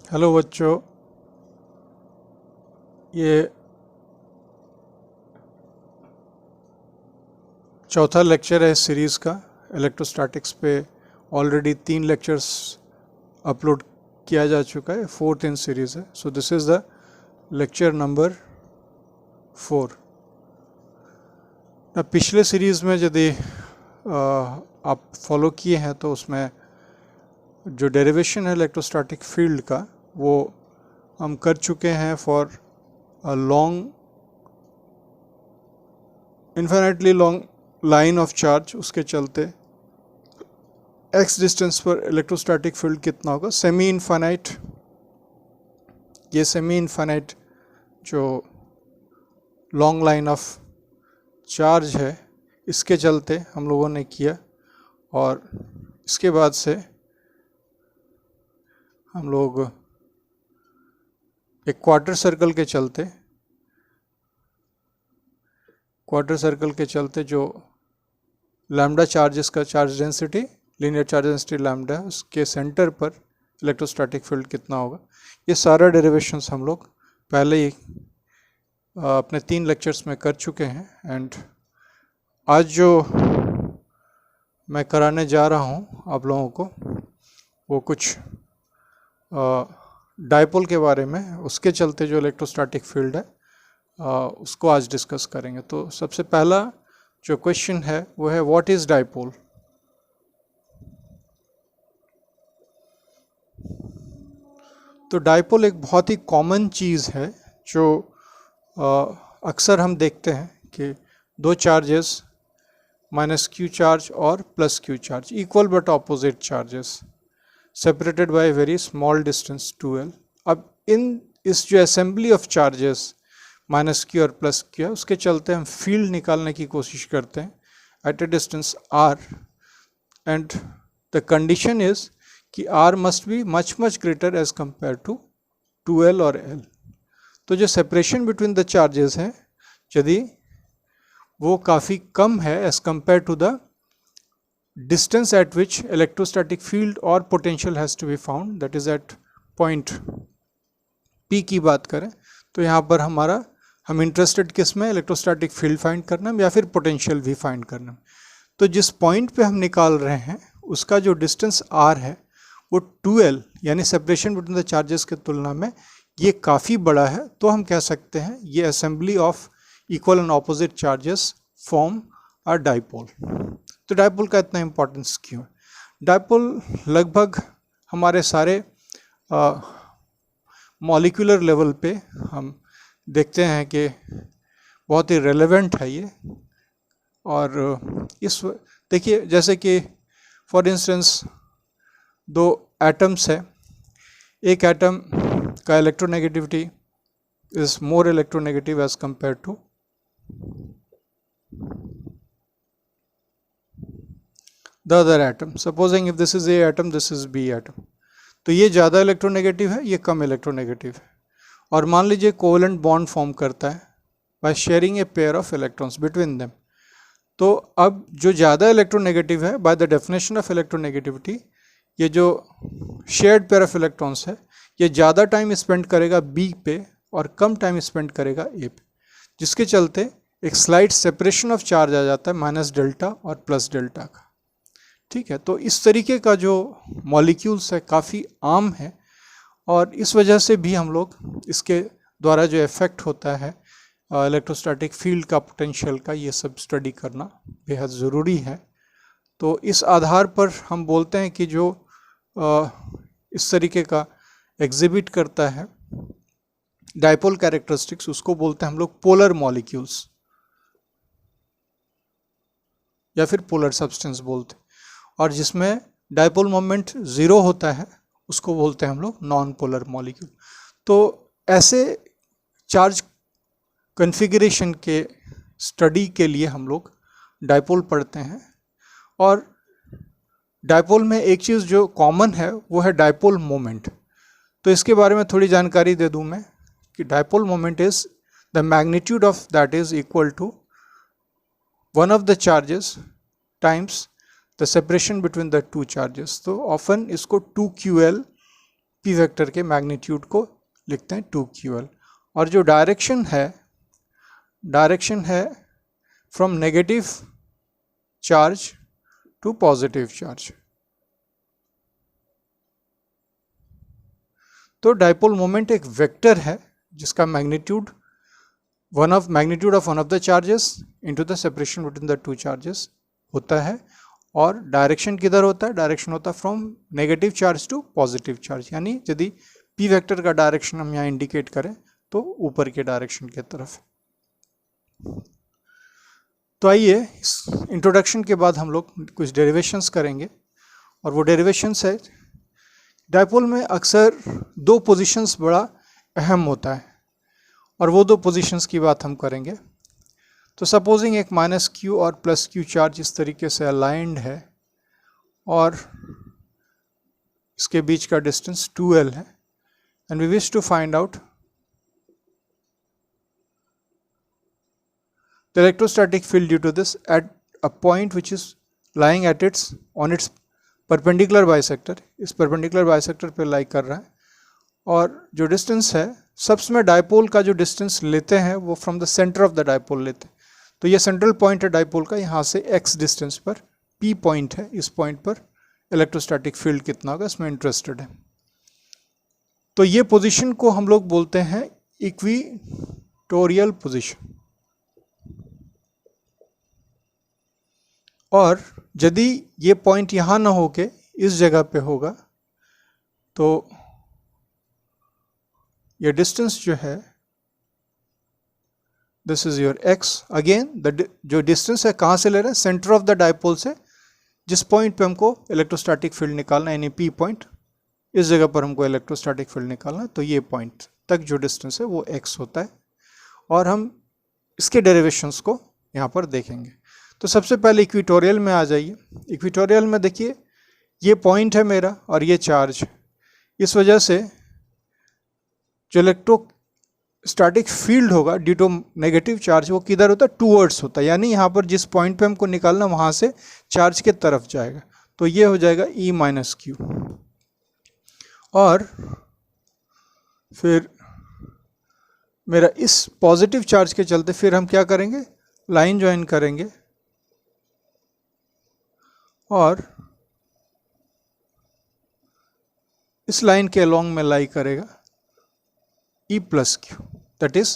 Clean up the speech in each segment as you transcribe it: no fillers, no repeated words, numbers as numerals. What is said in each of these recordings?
Hello बच्चों, ये चौथा लेक्चर है इस सीरीज़ का। इलेक्ट्रोस्टैटिक्स पे ऑलरेडी 3 लेक्चर्स अपलोड किया जा चुका है, 4th इन सीरीज़ है। So this is the lecture number 4। पिछले सीरीज़ में यदि आप फॉलो किए हैं तो उसमें जो डेरिवेशन है इलेक्ट्रोस्टैटिक फील्ड का वो हम कर चुके हैं for a long, infinitely long line of charge. उसके चलते x डिस्टेंस पर इलेक्ट्रोस्टैटिक फील्ड कितना होगा, सेमी इनफाइनाइट। ये सेमी इनफाइनाइट जो लॉन्ग लाइन ऑफ चार्ज है इसके चलते हम लोगों ने किया, और इसके बाद से हम लोग एक क्वार्टर सर्कल के चलते जो लैम्डा चार्जेस का charge density, linear charge density lambda, उसके सेंटर पर इलेक्ट्रोस्टैटिक फील्ड कितना होगा, ये सारा डेरिवेशंस हम लोग पहले ही अपने 3 लेक्चर्स में कर चुके हैं। एंड आज जो मैं कराने जा रहा हूँ आप लोगों को वो कुछ डायपोल के बारे में, उसके चलते जो इलेक्ट्रोस्टैटिक फील्ड है उसको आज डिस्कस करेंगे। तो सबसे पहला जो क्वेश्चन है वो है व्हाट इज डायपोल। तो डायपोल एक बहुत ही कॉमन चीज़ है जो अक्सर हम देखते हैं कि दो चार्जेस माइनस क्यू चार्ज और plus Q charge, equal but opposite charges, separated by very small distance 2l। अब इस जो assembly of charges minus Q और प्लस क्यू है उसके चलते हम फील्ड निकालने की कोशिश करते हैं at a distance r, and the condition is कि r must be much greater as compare to 2l और l। तो जो सेपरेशन बिटवीन द चार्जेस है यदि वो काफ़ी कम है as compare to the distance at which electrostatic field और potential has to be found, that is at point P की बात करें तो यहाँ पर हम इंटरेस्टेड किस में, इलेक्ट्रोस्टैटिक फील्ड फाइंड करने में या फिर पोटेंशियल भी फाइंड करने में। तो जिस पॉइंट पे हम निकाल रहे हैं उसका जो डिस्टेंस r है वो 2l, यानी सेपरेशन बिटवीन द चार्जेस के तुलना में ये काफ़ी बड़ा है। तो हम कह सकते हैं ये assembly of equal and opposite charges form a dipole. तो डायपोल का इतना इम्पोर्टेंस क्यों है? डायपोल लगभग हमारे सारे मॉलिक्यूलर लेवल पे हम देखते हैं कि बहुत ही रेलेवेंट है ये। और इस देखिए जैसे कि फॉर इंस्टेंस दो एटम्स है, एक एटम का electronegativity is more electronegative as compare to the other atom. Supposing if this is A atom, this is B atom, तो ये ज़्यादा इलेक्ट्रोनेगेटिव है, ये कम इलेक्ट्रोनेगेटिव है। और मान लीजिए कोवेलेंट बॉन्ड फॉर्म करता है by sharing a pair of electrons between them. तो अब जो ज़्यादा इलेक्ट्रोनेगेटिव है, by the definition of electronegativity, ये जो शेयर्ड पेयर ऑफ इलेक्ट्रॉन्स है ये ज़्यादा टाइम स्पेंड करेगा बी पे और कम टाइम स्पेंड करेगा ए पे, जिसके चलते एक स्लाइट सेपरेशन ऑफ चार्ज आ जाता है माइनस डेल्टा और प्लस डेल्टा का। ठीक है, तो इस तरीके का जो मॉलिक्यूल्स है काफ़ी आम है, और इस वजह से भी हम लोग इसके द्वारा जो इफेक्ट होता है इलेक्ट्रोस्टैटिक फील्ड का, पोटेंशियल का, ये सब स्टडी करना बेहद ज़रूरी है। तो इस आधार पर हम बोलते हैं कि जो इस तरीके का एग्जिबिट करता है डायपोल कैरेक्टरिस्टिक्स, उसको बोलते हैं हम लोग पोलर मॉलिक्यूल्स या फिर पोलर सब्सटेंस बोलते हैं। और जिसमें डायपोल मोमेंट 0 होता है उसको बोलते हैं हम लोग नॉन पोलर मॉलिक्यूल। तो ऐसे चार्ज कॉन्फ़िगरेशन के स्टडी के लिए हम लोग डायपोल पढ़ते हैं। और डायपोल में एक चीज़ जो कॉमन है वो है डायपोल मोमेंट। तो इसके बारे में थोड़ी जानकारी दे दूं मैं कि dipole moment is the magnitude of that is equal to one of the charges times the separation between the two charges. तो ऑफन इसको 2QL पी वेक्टर के मैग्नीट्यूड को लिखते हैं 2QL। और जो डायरेक्शन है from negative charge to positive charge. तो डाइपोल मोमेंट एक वेक्टर है जिसका magnitude magnitude of one of the charges into the separation between the two charges होता है। और डायरेक्शन किधर होता है? डायरेक्शन होता है from negative charge to positive charge. यानी यदि पी वेक्टर का डायरेक्शन हम यहाँ इंडिकेट करें तो ऊपर के डायरेक्शन की तरफ। तो आइए इस इंट्रोडक्शन के बाद हम लोग कुछ डेरिवेशंस करेंगे। और वो डेरिवेशंस है, डाइपोल में अक्सर दो पोजीशंस बड़ा अहम होता है और वो दो पोजीशंस की बात हम करेंगे। तो सपोजिंग एक -q और +q चार्ज इस तरीके से अलाइंड है और इसके बीच का डिस्टेंस 2L है and we wish to find out the electrostatic field due to this at a point which is lying at on its perpendicular bisector. इस परपेंडिकुलर बाइसेक्टर पे लाई कर रहा है और जो डिस्टेंस है, सबसे में डाइपोल का जो डिस्टेंस लेते हैं वो from the centre of the dipole लेते हैं। तो ये सेंट्रल पॉइंट है डाइपोल का, यहाँ से x डिस्टेंस पर P पॉइंट है, इस पॉइंट पर इलेक्ट्रोस्टैटिक फील्ड कितना होगा इसमें इंटरेस्टेड है। तो ये पोजीशन को हम लोग बोलते हैं इक्विटोरियल पोजीशन। और यदि ये पॉइंट यहाँ ना होके इस जगह पे होगा तो ये डिस्टेंस जो है, this is your x। Again जो डिस्टेंस है कहाँ से ले रहे हैं? सेंटर ऑफ द डाइपोल से, जिस पॉइंट पे हमको इलेक्ट्रोस्टैटिक फील्ड निकालना है, यानी P पॉइंट, इस जगह पर हमको इलेक्ट्रोस्टैटिक फील्ड निकालना है। तो ये पॉइंट तक जो डिस्टेंस है वो x होता है और हम इसके डेरिवेशंस को यहाँ पर देखेंगे। तो सबसे पहले इक्विटोरियल में आ जाइए। इक्विटोरियल में देखिए ये पॉइंट है मेरा और ये चार्ज, इस वजह से जो इलेक्ट्रोस्टैटिक फील्ड होगा ड्यू टू नेगेटिव चार्ज वो किधर होता है? टूवर्ड्स होता है। यानी यहाँ पर जिस पॉइंट पे हमको निकालना वहाँ से चार्ज के तरफ जाएगा। तो ये हो जाएगा E - Q। और फिर मेरा इस पॉजिटिव चार्ज के चलते फिर हम क्या करेंगे? लाइन ज्वाइन करेंगे और इस लाइन के अलोंग में लाई करेगा E + Q, that is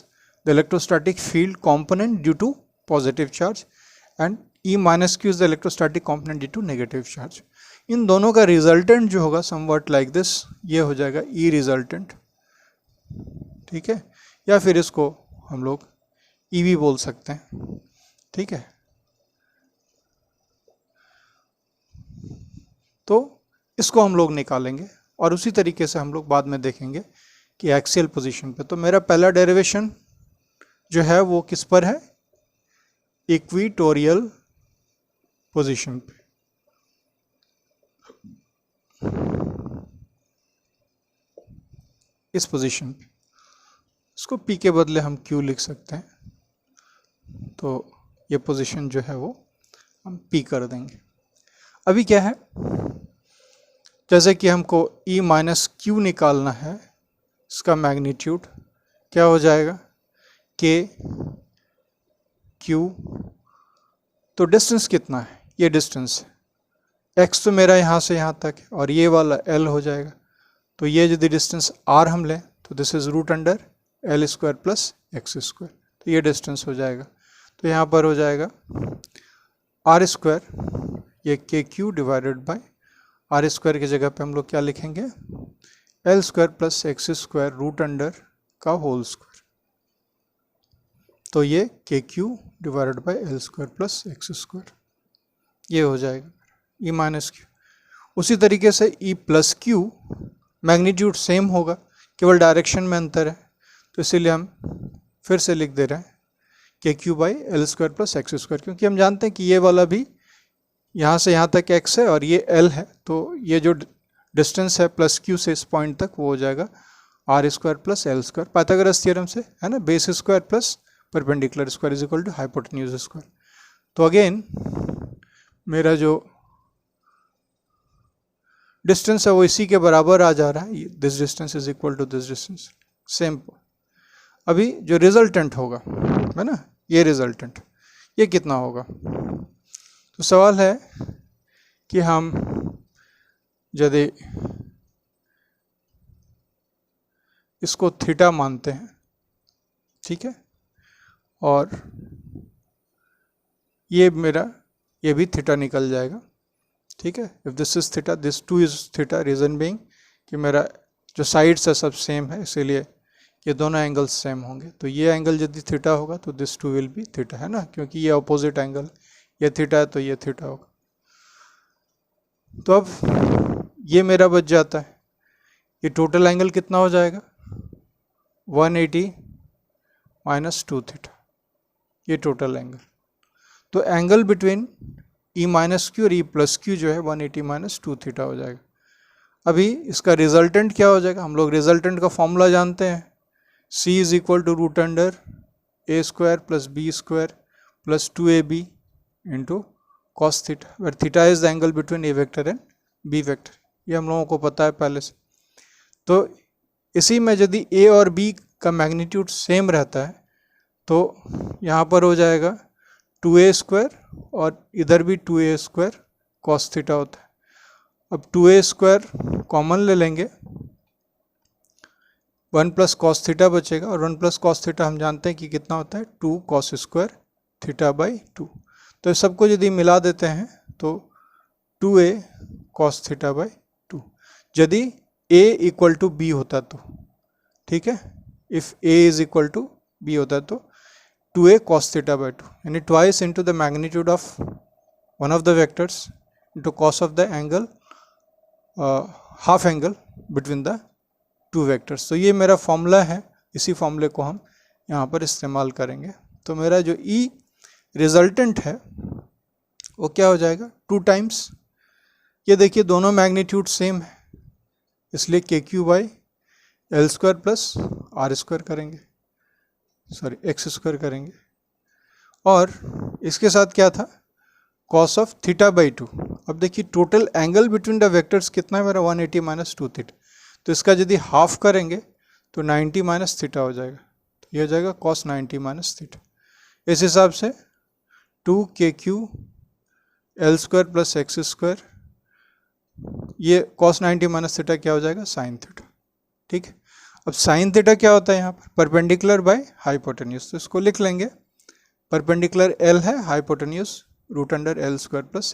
the electrostatic field component due to positive charge and E - Q is the electrostatic component due to negative charge। इन दोनों का रिजल्टेंट जो होगा somewhat like this, ये हो जाएगा E रिजल्टेंट, ठीक है, या फिर इसको हम लोग E भी बोल सकते हैं, ठीक है। तो इसको हम लोग निकालेंगे और उसी तरीके से हम लोग बाद में देखेंगे कि एक्सियल पोजीशन पे। तो मेरा पहला डेरिवेशन जो है वो किस पर है? इक्विटोरियल पोजीशन पे। इस पोजीशन पे इसको P के बदले हम Q लिख सकते हैं। तो ये पोजीशन जो है वो हम P कर देंगे। अभी क्या है, जैसे कि हमको E - Q निकालना है, इसका मैग्नीट्यूड क्या हो जाएगा? K Q। तो डिस्टेंस कितना है? ये डिस्टेंस है, x तो मेरा यहाँ से यहाँ तक है और ये वाला L हो जाएगा। तो ये यदि डिस्टेंस R हम लें तो दिस इज √L² + x²। तो ये डिस्टेंस हो जाएगा। तो यहाँ पर हो जाएगा R², ये KQ / R² की जगह पे हम लोग क्या लिखेंगे? L² + x² √² तो ये KQ / L² + x², ये हो जाएगा E - Q। उसी तरीके से E + Q मैग्नीट्यूड सेम होगा, केवल डायरेक्शन में अंतर है। तो इसीलिए हम फिर से लिख दे रहे हैं KQ / L² + x², क्योंकि हम जानते हैं कि ये वाला भी यहाँ से यहाँ तक x है और ये L है। तो ये जो डिस्टेंस है +Q से इस पॉइंट तक वो हो जाएगा R² + L², पाइथागोरस थ्योरम से, है ना, base square plus perpendicular square is equal to hypotenuse square. तो अगेन मेरा जो डिस्टेंस है वो इसी के बराबर आ जा रहा है, this distance is equal to this distance, same. अभी जो रिजल्टेंट होगा है ना, ये रिजल्टेंट ये कितना होगा? तो सवाल है कि हम यदि इसको थीटा मानते हैं, ठीक है, और ये भी थीटा निकल जाएगा, ठीक है। If this is theta, this too is theta, reason being कि मेरा जो साइड्स है सब सेम है, इसीलिए ये दोनों एंगल्स सेम होंगे। तो ये एंगल यदि थीटा होगा तो this too will be theta, है ना, क्योंकि ये अपोजिट एंगल, ये थीटा है तो ये थीटा होगा। तो अब ये मेरा बच जाता है, ये टोटल एंगल कितना हो जाएगा? 180 माइनस 2 थीटा, ये टोटल एंगल। तो angle between E minus Q और ई प्लस क्यू जो है 180 माइनस 2 थीटा हो जाएगा। अभी इसका रिजल्टेंट क्या हो जाएगा? हम लोग रिजल्टेंट का फॉर्मूला जानते हैं, C is equal to root under A square plus B square plus 2ab into cos theta, where theta is the angle between A vector and B vector, ये हम लोगों को पता है पहले से। तो इसी में यदि ए और बी का मैग्नीट्यूड सेम रहता है तो यहाँ पर हो जाएगा 2a स्क्वायर और इधर भी 2a स्क्वायर कॉस थीटा होता है। अब 2a स्क्वायर कॉमन ले लेंगे, 1 प्लस कॉस थीटा बचेगा, और 1 प्लस कॉस थीटा हम जानते हैं कि कितना होता है 2 कॉस स्क्वायर थीटा बाई 2। तो इस सबको यदि मिला देते हैं तो 2a कॉस थीटा बाई 2, यदि a इक्वल टू बी होता तो, ठीक है, if a is equal to B होता तो 2a cos theta by 2, यानी twice into the magnitude of one of the vectors into cos of the angle, half angle between the two vectors. तो ये मेरा फॉर्मूला है, इसी फॉर्मूले को हम यहाँ पर इस्तेमाल करेंगे। तो मेरा जो ई रिजल्टेंट है वो क्या हो जाएगा? 2 टाइम्स, ये देखिए दोनों मैग्नीट्यूड सेम है, इसलिए K Q by L square plus R square करेंगे, सॉरी एक्स स्क्वायर करेंगे, और इसके साथ क्या था? Cos of theta by 2। अब देखिए total angle between the vectors कितना है मेरा? 180 माइनस 2 थीटा। तो इसका यदि हाफ करेंगे तो 90 माइनस थीटा हो जाएगा, तो ये हो जाएगा कॉस 90 माइनस थीटा। इस हिसाब से 2 के Q L square plus x square, ये कॉस 90 माइनस थीटा क्या हो जाएगा? साइन थीटा, ठीक है। अब साइन थीटा क्या होता है यहाँ पर? परपेंडिकुलर बाय हाइपोटेन्यूज, तो इसको लिख लेंगे, परपेंडिकुलर एल है, hypotenuse root under L square plus